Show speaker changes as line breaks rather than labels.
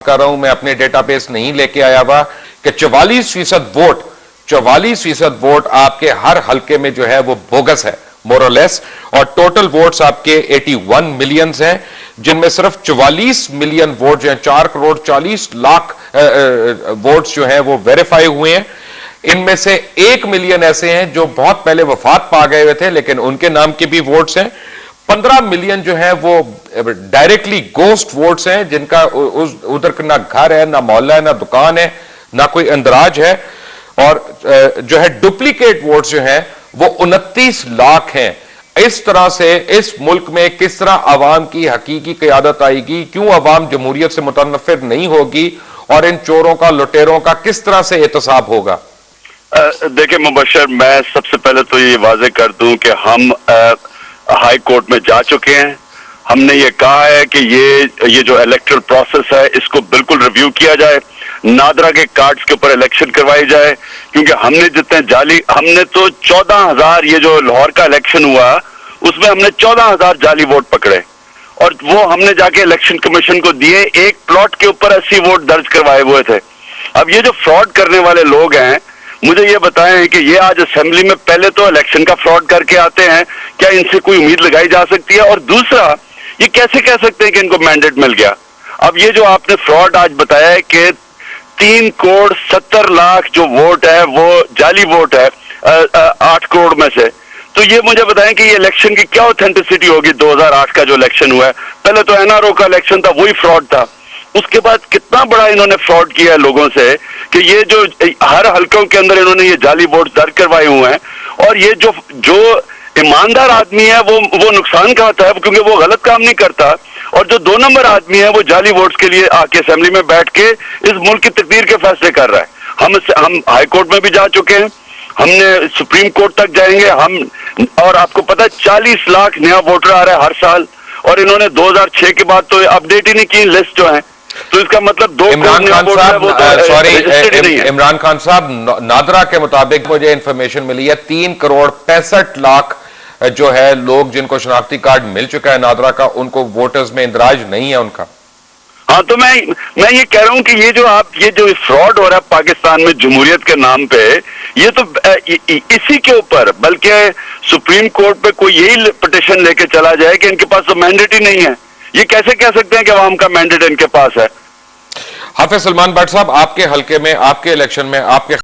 कर रहा हूं, मैं अपने डेटाबेस नहीं लेके आया हुआ, कि 44% वोट आपके हर हल्के में जो है वो बोगस है मोरलेस, और टोटल वोट्स आपके 81 मिलियन हैं, जिनमें सिर्फ 44 मिलियन वोट जो है 4 करोड़ 40 लाख वोट्स जो है वो वेरीफाई हुए हैं। इनमें से 1 मिलियन ऐसे हैं जो बहुत पहले वफात पा गए हुए थे लेकिन उनके नाम के भी वोट्स हैं। 15 मिलियन जो है वो डायरेक्टली गोस्ट वोट्स हैं, जिनका उधर ना घर है, ना मोहल्ला है, ना दुकान है, ना कोई अंदराज है, और जो है डुप्लीकेट वोट्स जो हैं वो 29 लाख हैं। इस तरह से इस मुल्क में किस तरह अवाम की हकीकी क़यादत आएगी, क्यों अवाम जमहूरियत से मुतनफ़िर नहीं होगी, और इन चोरों का, लुटेरों का किस तरह से एहतसाब होगा?
देखिए मुबशर, मैं सबसे पहले तो ये वाजे कर दूं कि हम हाई कोर्ट में जा चुके हैं। हमने ये कहा है कि ये जो इलेक्टोरल प्रोसेस है इसको बिल्कुल रिव्यू किया जाए, नादरा के कार्ड्स के ऊपर इलेक्शन करवाई जाए, क्योंकि हमने जितने जाली, हमने तो 14,000, ये जो लाहौर का इलेक्शन हुआ उसमें हमने 14,000 जाली वोट पकड़े, और वो हमने जाके इलेक्शन कमीशन को दिए। एक प्लॉट के ऊपर 80 वोट दर्ज करवाए हुए थे। अब ये जो फ्रॉड करने वाले लोग हैं, मुझे ये बताएं कि ये आज असेंबली में पहले तो इलेक्शन का फ्रॉड करके आते हैं, क्या इनसे कोई उम्मीद लगाई जा सकती है? और दूसरा, ये कैसे कह सकते हैं कि इनको मैंडेट मिल गया? अब ये जो आपने फ्रॉड आज बताया है कि 3 करोड़ 70 लाख जो वोट है वो जाली वोट है 8 करोड़ में से, तो ये मुझे बताएं कि ये इलेक्शन की क्या ऑथेंटिसिटी होगी? 2008 का जो इलेक्शन हुआ है, पहले तो एनआरओ का इलेक्शन था, वही फ्रॉड था। उसके बाद कितना बड़ा इन्होंने फ्रॉड किया है लोगों से कि ये जो हर हल्कों के अंदर इन्होंने ये जाली वोट दर्ज करवाए हुए हैं, और ये जो ईमानदार आदमी है वो नुकसान खाता है क्योंकि वो गलत काम नहीं करता, और जो 2 नंबर आदमी है वो जाली वोट्स के लिए आके असेंबली में बैठ के इस मुल्क की तकदीर के फैसले कर रहा है। हम हाई कोर्ट में भी जा चुके हैं, हमने सुप्रीम कोर्ट तक जाएंगे हम, और आपको पता है 40 लाख नया वोटर आ रहा है हर साल, और इन्होंने 2006 के बाद तो अपडेट ही नहीं की लिस्ट जो है, तो इसका मतलब 2
इमरान खान साहब, इमरान खान साहब, नादरा के मुताबिक मुझे इंफॉर्मेशन मिली है 3 करोड़ 65 लाख जो है लोग जिनको शनाख्ती कार्ड मिल चुका है नादरा का, उनको वोटर्स में इंदराज नहीं है उनका।
हाँ, तो मैं ये कह रहा हूं कि ये जो फ्रॉड हो रहा है पाकिस्तान में जमहूरियत के नाम पे, ये तो इसी के ऊपर, बल्कि सुप्रीम कोर्ट पे कोई यही पिटीशन लेके चला जाए कि इनके पास तो मैंडेट ही नहीं है। ये कैसे कह सकते हैं कि अवाम का मैंडेट इनके पास है?
हाफिज सलमान भट्ट साहब, आपके हल्के में, आपके इलेक्शन में, आपके